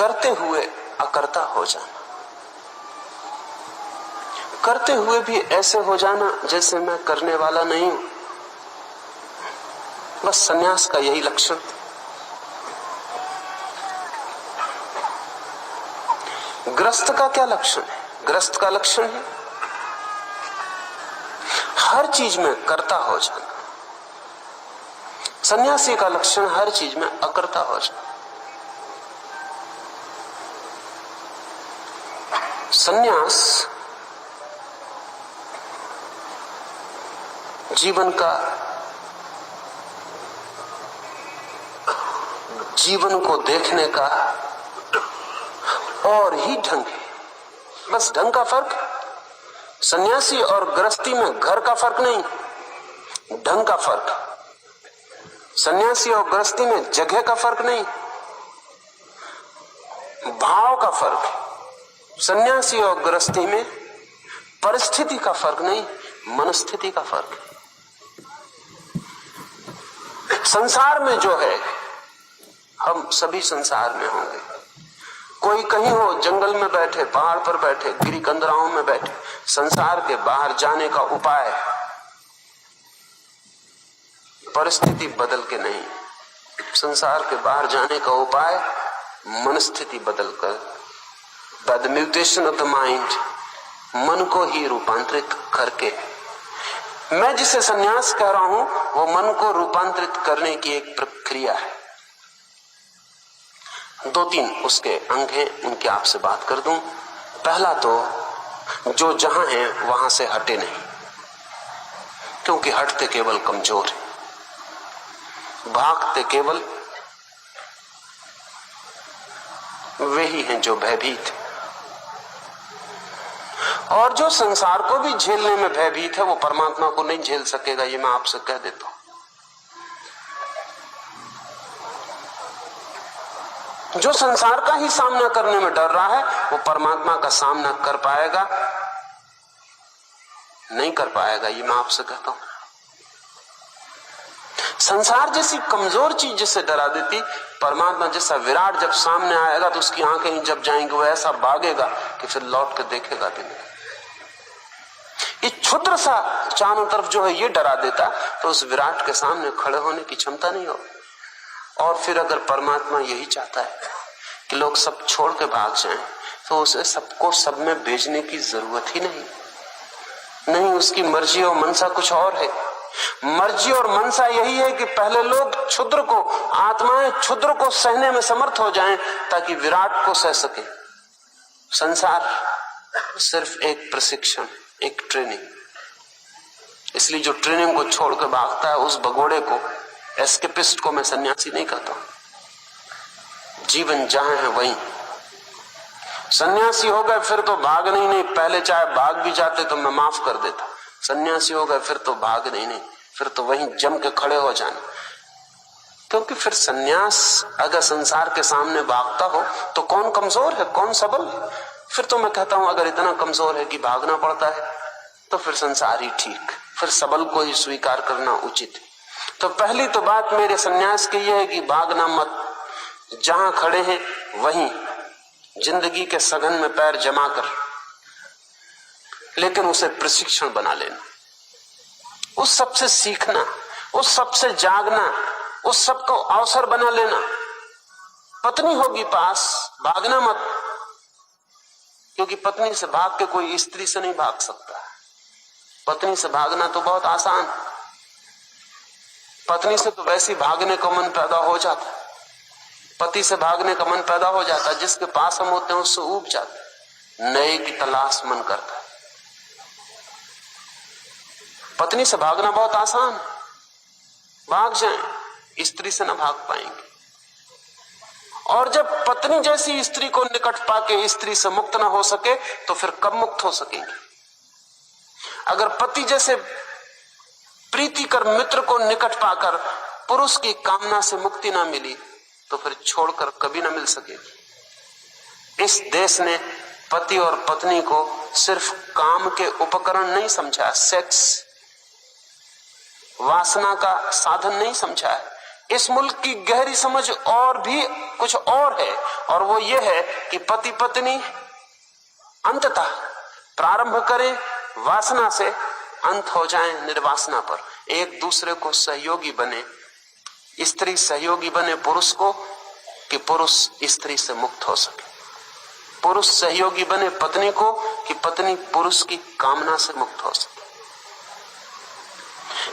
करते हुए अकर्ता हो जाना, करते हुए भी ऐसे हो जाना जैसे मैं करने वाला नहीं हूं। बस सन्यास का यही लक्षण। गृहस्थ का क्या लक्षण है? गृहस्थ का लक्षण है हर चीज में कर्ता हो जाना। सन्यासी का लक्षण हर चीज में अकर्ता हो जाना। सन्यास जीवन को देखने का और ही ढंग है। बस ढंग का फर्क। सन्यासी और गृहस्थी में घर का फर्क नहीं, ढंग का फर्क। सन्यासी और गृहस्थी में जगह का फर्क नहीं, भाव का फर्क। सन्यासी और गृहस्थी में परिस्थिति का फर्क नहीं, मनस्थिति का फर्क है। संसार में जो है, हम सभी संसार में होंगे। कोई कहीं हो, जंगल में बैठे, पहाड़ पर बैठे, गिरी कंदराओं में बैठे। संसार के बाहर जाने का उपाय परिस्थिति बदल के नहीं, संसार के बाहर जाने का उपाय मनस्थिति बदलकर, by the mutation of the mind, मन को ही रूपांतरित करके। मैं जिसे सन्यास कह रहा हूं वो मन को रूपांतरित करने की एक प्रक्रिया है। 2-3 उसके अंग हैं, उनकी आपसे बात कर दूं। पहला तो जो जहां है वहां से हटे नहीं, क्योंकि हटते केवल कमजोर है, भागते केवल वे ही हैं जो भयभीत है। और जो संसार को भी झेलने में भयभीत है वो परमात्मा को नहीं झेल सकेगा, ये मैं आपसे कह देता हूं। जो संसार का ही सामना करने में डर रहा है वो परमात्मा का सामना कर पाएगा नहीं कर पाएगा, ये मैं आपसे कहता हूं। संसार जैसी कमजोर चीज जिससे डरा देती, परमात्मा जैसा विराट जब सामने आएगा तो उसकी आंखें जब जाएंगी वो ऐसा भागेगा कि फिर लौट कर देखेगा भी नहीं। ये क्षुद्र सा चारों तरफ जो है ये डरा देता, तो उस विराट के सामने खड़े होने की क्षमता नहीं हो। और फिर अगर परमात्मा यही चाहता है कि लोग सब छोड़ के भाग जाएं, तो उसे सबको सब में भेजने की जरूरत ही नहीं। उसकी मर्जी और मनसा कुछ और है। मर्जी और मनसा यही है कि पहले लोग क्षुद्र को, आत्माएं क्षुद्र को सहने में समर्थ हो जाएं ताकि विराट को सह सके। संसार सिर्फ एक प्रशिक्षण, एक ट्रेनिंग। इसलिए जो ट्रेनिंग को छोड़कर भागता है उस भगोड़े को, एस्केपिस्ट को मैं सन्यासी नहीं कहता। जीवन जहां है वहीं। सन्यासी हो गए फिर तो भागना ही नहीं, पहले चाहे भाग भी जाते तो मैं माफ कर देता। सन्यासी हो गए फिर तो भागना ही नहीं, फिर तो वहीं जम के खड़े हो जाना। क्योंकि फिर सन्यास अगर संसार के सामने भागता हो तो कौन कमजोर है, कौन सबल है? फिर तो मैं कहता हूं अगर इतना कमजोर है कि भागना पड़ता है तो फिर संसार ही ठीक, फिर सबल को ही स्वीकार करना उचित है। तो पहली तो बात मेरे सन्यास की यह है कि भागना मत, जहां खड़े हैं वहीं जिंदगी के सघन में पैर जमा कर, लेकिन उसे प्रशिक्षण बना लेना, उस सबसे सीखना, उस सबसे जागना, उस सब को अवसर बना लेना। पत्नी होगी पास, भागना मत, क्योंकि पत्नी से भाग के कोई स्त्री से नहीं भाग सकता। पत्नी से भागना तो बहुत आसान, पत्नी से तो वैसे भागने का मन पैदा हो जाता, पति से भागने का मन पैदा हो जाता, जिसके पास हम होते हैं उससे ऊब जाते, नए की तलाश मन करता है। पत्नी से भागना बहुत आसान, भाग जाएं, स्त्री से ना भाग पाएंगे। और जब पत्नी जैसी स्त्री को निकट पाके स्त्री से मुक्त ना हो सके तो फिर कब मुक्त हो सकेंगे? अगर पति जैसे प्रीतिकर मित्र को निकट पाकर पुरुष की कामना से मुक्ति ना मिली तो फिर छोड़कर कभी ना मिल सकेगी। इस देश ने पति और पत्नी को सिर्फ काम के उपकरण नहीं समझा, सेक्स वासना का साधन नहीं समझा है। इस मुल्क की गहरी समझ और भी कुछ और है, और वो ये है कि पति पत्नी अंततः प्रारंभ करें वासना से, अंत हो जाए निर्वासना पर, एक दूसरे को सहयोगी बने। स्त्री सहयोगी बने पुरुष को कि पुरुष स्त्री से मुक्त हो सके, पुरुष सहयोगी बने पत्नी को कि पत्नी पुरुष की कामना से मुक्त हो सके।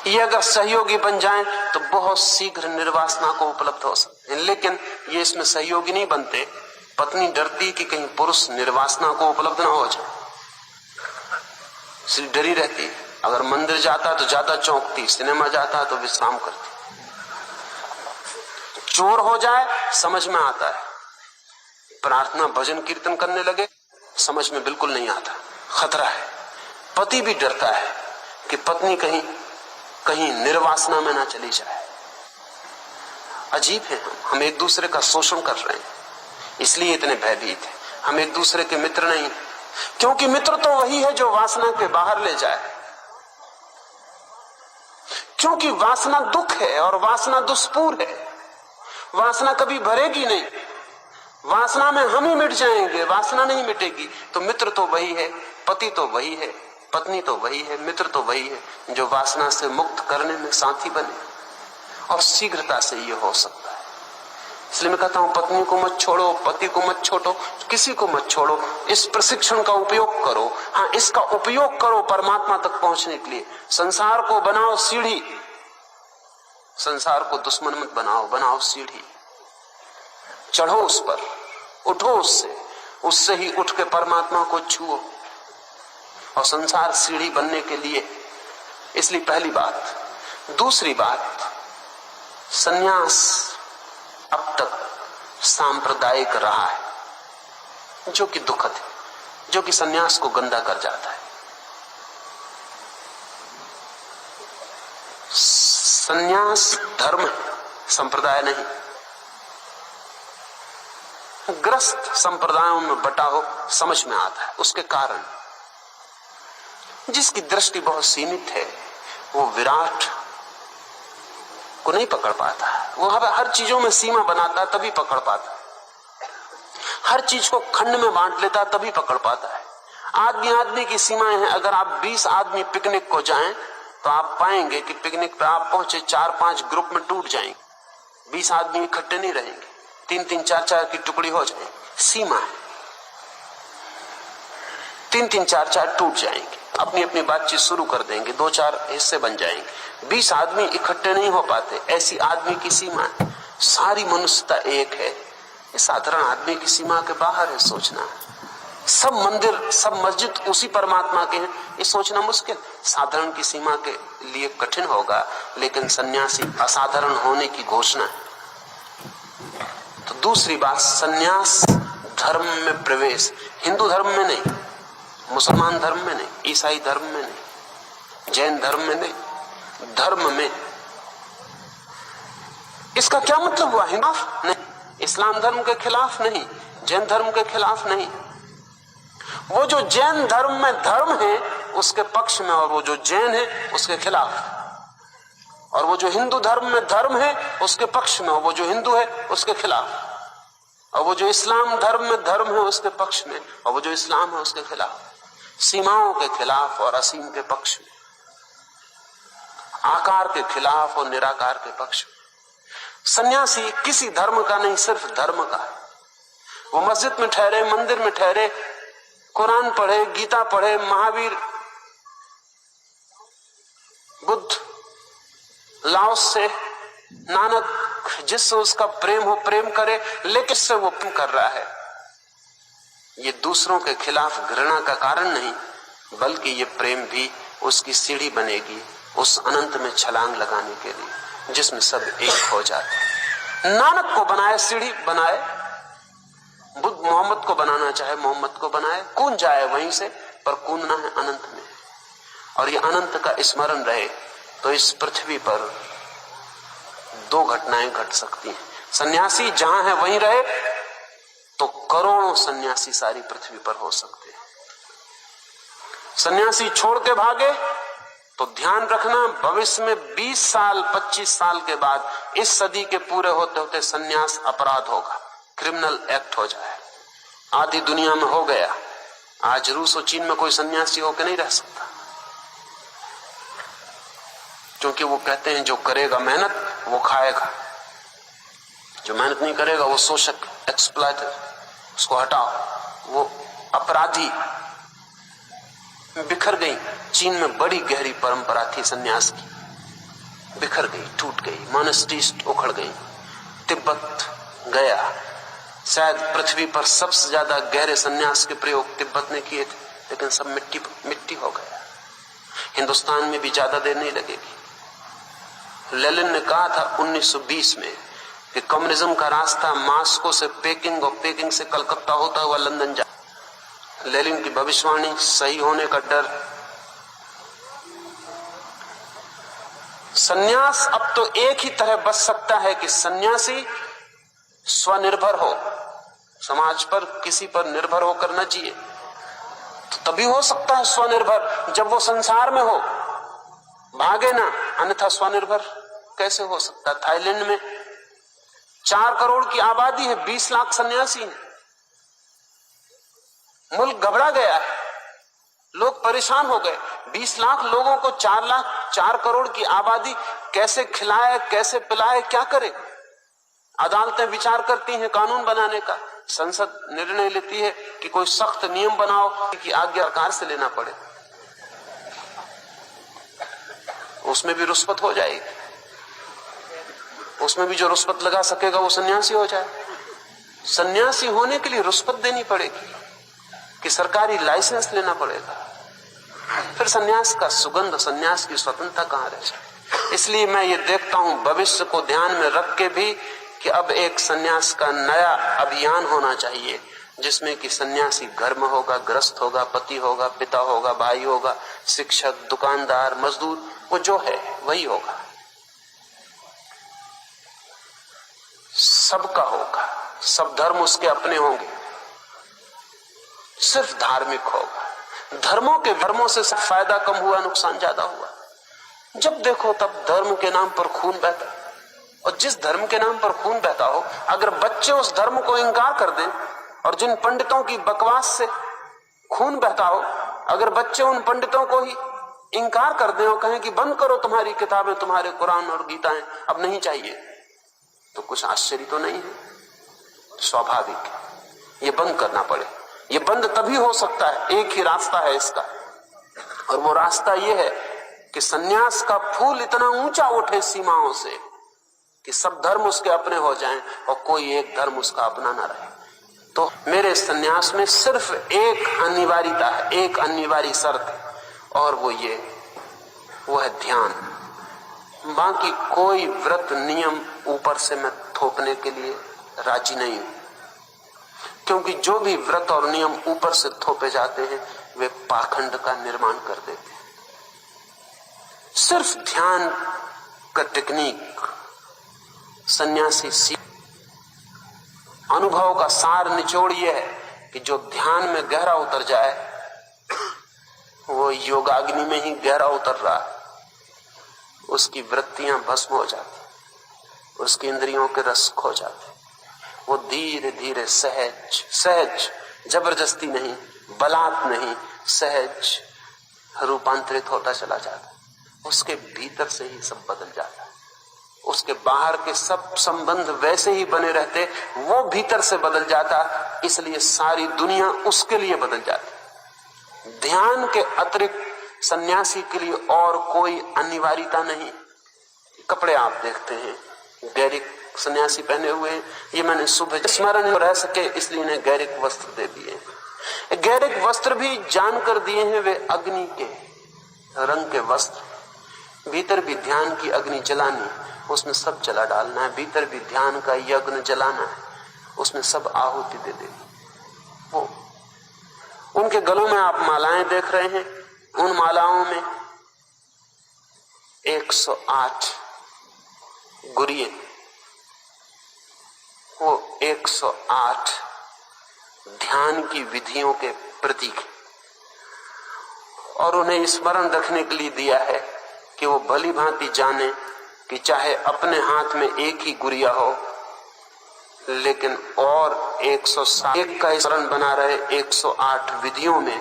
ये अगर सहयोगी बन जाएं तो बहुत शीघ्र निर्वासना को उपलब्ध हो सकते हैं, लेकिन ये इसमें सहयोगी नहीं बनते। पत्नी डरती कि कहीं पुरुष निर्वासना को उपलब्ध ना हो जाए, इसलिए डरी रहती। अगर मंदिर जाता तो ज्यादा चौंकती, सिनेमा जाता तो विश्राम करती। चोर हो जाए समझ में आता है, प्रार्थना भजन कीर्तन करने लगे समझ में बिल्कुल नहीं आता, खतरा है। पति भी डरता है कि पत्नी कहीं कहीं निर्वासना में ना चली जाए। अजीब है, हम एक दूसरे का शोषण कर रहे हैं, इसलिए इतने भयभीत है। हम एक दूसरे के मित्र नहीं, क्योंकि मित्र तो वही है जो वासना के बाहर ले जाए, क्योंकि वासना दुख है और वासना दुष्पूर है। वासना कभी भरेगी नहीं, वासना में हम ही मिट जाएंगे, वासना नहीं मिटेगी। तो मित्र तो वही है, पति तो वही है, पत्नी तो वही है, मित्र तो वही है जो वासना से मुक्त करने में साथी बने, और शीघ्रता से ये हो सकता है। इसलिए मैं कहता हूं पत्नी को मत छोड़ो, पति को मत छोड़ो, किसी को मत छोड़ो, इस प्रशिक्षण का उपयोग करो। हाँ, इसका उपयोग करो परमात्मा तक पहुंचने के लिए। संसार को बनाओ सीढ़ी, संसार को दुश्मन मत बनाओ, बनाओ सीढ़ी। चढ़ो उस पर, उठो उससे, उससे ही उठ के परमात्मा को छुओ। और संसार सीढ़ी बनने के लिए, इसलिए पहली बात। दूसरी बात, सन्यास अब तक सांप्रदायिक रहा है, जो कि दुखद है, जो कि सन्यास को गंदा कर जाता है। सन्यास धर्म है, संप्रदाय नहीं। ग्रस्त संप्रदायों में बटा हो समझ में आता है। उसके कारण जिसकी दृष्टि बहुत सीमित है वो विराट को नहीं पकड़ पाता है। वो हर चीजों में सीमा बनाता है तभी पकड़ पाता है, हर चीज को खंड में बांट लेता है तभी पकड़ पाता है। आदमी आदमी की सीमाएं हैं। अगर आप 20 आदमी पिकनिक को जाएं तो आप पाएंगे कि पिकनिक पे आप पहुंचे 4-5 ग्रुप में टूट जाएंगे। 20 आदमी इकट्ठे नहीं रहेंगे, 3-3, 4-4 की टुकड़ी हो जाएंगी। सीमा है, 3-3, 4-4 टूट जाएंगे, अपनी अपनी बातचीत शुरू कर देंगे, 2-4 हिस्से बन जाएंगे। 20 आदमी इकट्ठे नहीं हो पाते, ऐसी आदमी की सीमा है। सारी मनुष्यता एक है, ये साधारण आदमी की सीमा के बाहर है सोचना। सब मंदिर, सब मस्जिद उसी परमात्मा के हैं, ये सोचना मुश्किल। साधारण की सीमा के लिए कठिन होगा, लेकिन सन्यासी असाधारण होने की घोषणा है। तो दूसरी बात, सन्यास धर्म में प्रवेश, हिंदू धर्म में नहीं, मुसलमान धर्म में नहीं, ईसाई धर्म में नहीं, जैन धर्म में नहीं, धर्म में। इसका क्या मतलब हुआ? हिंदू नहीं, इस्लाम धर्म के खिलाफ नहीं, जैन धर्म के खिलाफ नहीं। वो जो जैन धर्म में धर्म है उसके पक्ष में, और वो जो जैन है उसके खिलाफ। और वो जो हिंदू धर्म में धर्म है उसके पक्ष में, और वो जो हिंदू है उसके खिलाफ। और वो जो इस्लाम धर्म में धर्म है उसके पक्ष में, और वो जो इस्लाम है उसके खिलाफ। सीमाओं के खिलाफ और असीम के पक्ष में, आकार के खिलाफ और निराकार के पक्ष में। सन्यासी किसी धर्म का नहीं, सिर्फ धर्म का है। वो मस्जिद में ठहरे, मंदिर में ठहरे, कुरान पढ़े, गीता पढ़े, महावीर, बुद्ध, लाओस से, नानक, जिससे उसका प्रेम हो प्रेम करे, लेकिन इससे वो प्रेम कर रहा है ये दूसरों के खिलाफ घृणा का कारण नहीं, बल्कि ये प्रेम भी उसकी सीढ़ी बनेगी उस अनंत में छलांग लगाने के लिए जिसमें सब एक हो जाते। नानक को बनाए सीढ़ी बनाए, बुद्ध मोहम्मद को बनाना चाहे मोहम्मद को बनाए, कूद जाए वहीं से, पर कूदना है अनंत में। और ये अनंत का स्मरण रहे तो इस पृथ्वी पर 2 घटनाएं घट सकती हैं। सन्यासी जहां है वहीं रहे तो करोड़ों सन्यासी सारी पृथ्वी पर हो सकते हैं। सन्यासी छोड़ के भागे तो ध्यान रखना, भविष्य में 20 साल 25 साल के बाद इस सदी के पूरे होते होते सन्यास अपराध होगा, क्रिमिनल एक्ट हो जाए। आधी दुनिया में हो गया। आज रूस और चीन में कोई सन्यासी होकर नहीं रह सकता, क्योंकि वो कहते हैं जो करेगा मेहनत वो खाएगा, जो मेहनत नहीं करेगा वो शोषक, एक्सप्लॉइटर, उसको हटाओ, वो अपराधी। बिखर गई। चीन में बड़ी गहरी परंपरा थी सन्यास की, बिखर गई, टूट गई, मॉनेस्ट्रीज उखड़ गई। तिब्बत गया, शायद पृथ्वी पर सबसे ज्यादा गहरे सन्यास के प्रयोग तिब्बत ने किए थे, लेकिन सब मिट्टी मिट्टी हो गया। हिंदुस्तान में भी ज्यादा देर नहीं लगेगी। लेनिन ने कहा था 1920 में कि कम्युनिज्म का रास्ता मास्को से पेकिंग और पेकिंग से कलकत्ता होता हुआ लंदन जा। लेनिन की भविष्यवाणी सही होने का डर। सन्यास अब तो एक ही तरह बच सकता है कि सन्यासी स्वनिर्भर हो, समाज पर किसी पर निर्भर होकर न जिए। तो तभी हो सकता है स्वनिर्भर जब वो संसार में हो, भागे ना, अन्यथा स्वनिर्भर कैसे हो सकता। थाईलैंड में 4 करोड़ की आबादी है, 20 लाख सन्यासी हैं। मुल्क घबरा गया है, लोग परेशान हो गए। 20 लाख लोगों को 4 करोड़ की आबादी कैसे खिलाए, कैसे पिलाए, क्या करे। अदालतें विचार करती हैं कानून बनाने का, संसद निर्णय लेती है कि कोई सख्त नियम बनाओ कि आज्ञा सरकार से लेना पड़े, उसमें भी रुष्वत हो जाएगी। उसमें भी जो रुष्वत लगा सकेगा वो सन्यासी हो जाए। सन्यासी होने के लिए रुष्वत देनी पड़ेगी कि सरकारी लाइसेंस लेना पड़ेगा, फिर सन्यास का सुगंध, सन्यास की स्वतंत्रता कहां रह जाए। इसलिए मैं ये देखता हूं भविष्य को ध्यान में रख के भी कि अब एक सन्यास का नया अभियान होना चाहिए, जिसमें कि सन्यासी घर में होगा, गृहस्थ होगा, पति होगा, पिता होगा, भाई होगा, शिक्षक, दुकानदार, मजदूर, वो जो है वही होगा, सबका होगा, सब धर्म उसके अपने होंगे, सिर्फ धार्मिक होगा। धर्मों के धर्मों से सब फायदा कम हुआ, नुकसान ज्यादा हुआ। जब देखो तब धर्म के नाम पर खून बहता, और जिस धर्म के नाम पर खून बहता हो, अगर बच्चे उस धर्म को इंकार कर दें, और जिन पंडितों की बकवास से खून बहता हो, अगर बच्चे उन पंडितों को ही इंकार कर दें और कहें कि बंद करो तुम्हारी किताबें, तुम्हारे कुरान और गीताएं अब नहीं चाहिए, तो कुछ आश्चर्य तो नहीं है, स्वाभाविक है ये बंद करना पड़े। ये बंद तभी हो सकता है, एक ही रास्ता है इसका, और वो रास्ता ये है कि सन्यास का फूल इतना ऊंचा उठे सीमाओं से कि सब धर्म उसके अपने हो जाएं और कोई एक धर्म उसका अपना ना रहे। तो मेरे सन्यास में सिर्फ एक अनिवार्यता है, एक अनिवार्य शर्त, और वो है ध्यान। बाकी कोई व्रत नियम ऊपर से मैं थोपने के लिए राजी नहीं हूं, क्योंकि जो भी व्रत और नियम ऊपर से थोपे जाते हैं वे पाखंड का निर्माण कर देते हैं। सिर्फ ध्यान का टेक्निक सन्यासी सीख। अनुभव का सार निचोड़ यह है कि जो ध्यान में गहरा उतर जाए वो योगाग्नि में ही गहरा उतर रहा है, उसकी वृत्तियां भस्म हो जाती, उसकी इंद्रियों के रस खो जाते, वो धीरे धीरे सहज सहज, जबरदस्ती नहीं, बलात् नहीं, सहज रूपांतरित होता चला जाता। उसके भीतर से ही सब बदल जाता है, उसके बाहर के सब संबंध वैसे ही बने रहते, वो भीतर से बदल जाता, इसलिए सारी दुनिया उसके लिए बदल जाती। ध्यान के अतिरिक्त सन्यासी के लिए और कोई अनिवार्यता नहीं। कपड़े आप देखते हैं, गैरिक सन्यासी पहने हुए हैं, ये मैंने सुबह स्मरण रह सके इसलिए इन्हें गैरिक वस्त्र दे दिए। गैरिक वस्त्र भी जानकर दिए हैं, वे अग्नि के रंग के वस्त्र। भीतर भी ध्यान की अग्नि जलानी, उसमें सब जला डालना है, भीतर भी ध्यान का यज्ञ जलाना है, उसमें सब आहुति दे देनी। वो उनके गलों में आप मालाएं देख रहे हैं, उन मालाओं में 108 गुरिये, वो 108 ध्यान की विधियों के प्रतीक, और उन्हें स्मरण रखने के लिए दिया है कि वो भली भांति जाने कि चाहे अपने हाथ में एक ही गुड़िया हो, लेकिन और 101 का स्मरण बना रहे 108 विधियों में,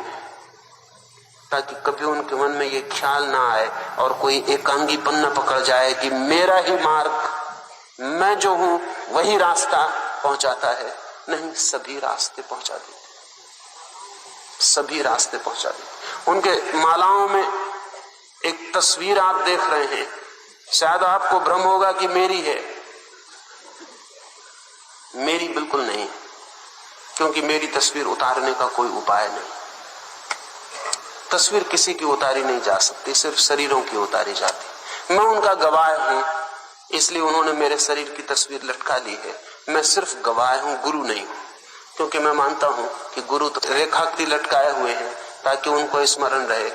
ताकि कभी उनके मन में ये ख्याल ना आए और कोई एकांगीपन न पकड़ जाए कि मेरा ही मार्ग, मैं जो हूं वही रास्ता पहुंचाता है। नहीं, सभी रास्ते पहुंचा देते, सभी रास्ते पहुंचा देते। उनके मालाओं में एक तस्वीर आप देख रहे हैं, शायद आपको भ्रम होगा कि मेरी है। मेरी बिल्कुल नहीं, क्योंकि मेरी तस्वीर उतारने का कोई उपाय नहीं। तस्वीर किसी की उतारी नहीं जा सकती, सिर्फ शरीरों की उतारी जाती। मैं उनका गवाह हूं, इसलिए उन्होंने मेरे शरीर की तस्वीर लटका ली है। मैं सिर्फ गवाह हूं, गुरु नहीं हूं, क्योंकि मैं मानता हूं कि गुरु तो रेखाकृति लटकाए हुए हैं ताकि उनको स्मरण रहे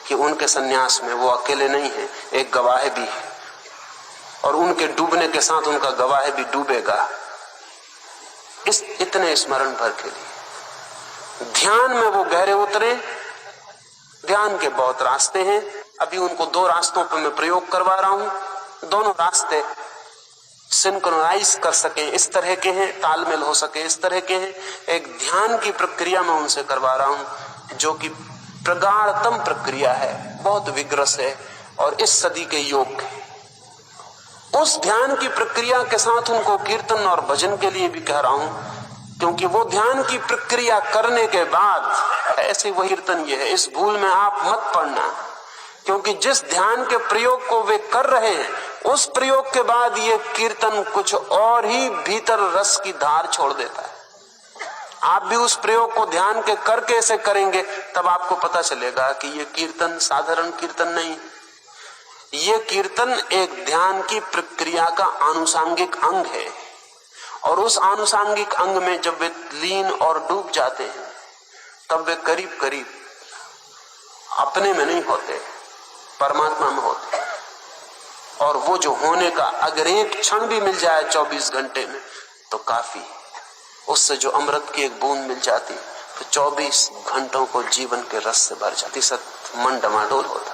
कि उनके सन्यास में वो अकेले नहीं है, एक गवाह भी है, और उनके डूबने के साथ उनका गवाह भी डूबेगा। इस इतने स्मरण भर के लिए ध्यान में वो गहरे उतरे। ध्यान के बहुत रास्ते हैं, अभी उनको 2 रास्तों पर मैं प्रयोग करवा रहा हूं। दोनों रास्ते सिंक्रोनाइज कर सके इस तरह के हैं, तालमेल हो सके इस तरह के हैं। एक ध्यान की प्रक्रिया मैं उनसे करवा रहा हूं जो कि प्रगाढ़तम प्रक्रिया है, बहुत विग्रस है और इस सदी के योग है। उस ध्यान की प्रक्रिया के साथ उनको कीर्तन और भजन के लिए भी कह रहा हूं, क्योंकि वो ध्यान की प्रक्रिया करने के बाद ऐसे वही कीर्तन ये है। इस भूल में आप मत पड़ना, क्योंकि जिस ध्यान के प्रयोग को वे कर रहे हैं उस प्रयोग के बाद ये कीर्तन कुछ और ही भीतर रस की धार छोड़ देता है। आप भी उस प्रयोग को ध्यान के करके ऐसे करेंगे, तब आपको पता चलेगा कि ये कीर्तन साधारण कीर्तन नहीं, ये कीर्तन एक ध्यान की प्रक्रिया का आनुषांगिक अंग है। और उस आनुषांगिक अंग में जब वे लीन और डूब जाते हैं, तब वे करीब करीब अपने में नहीं होते, परमात्मा में होते। और वो जो होने का अगर एक क्षण भी मिल जाए 24 घंटे में तो काफी, उससे जो अमृत की एक बूंद मिल जाती तो 24 घंटों को जीवन के रस से भर जाती, सब मन डमाडोल होता।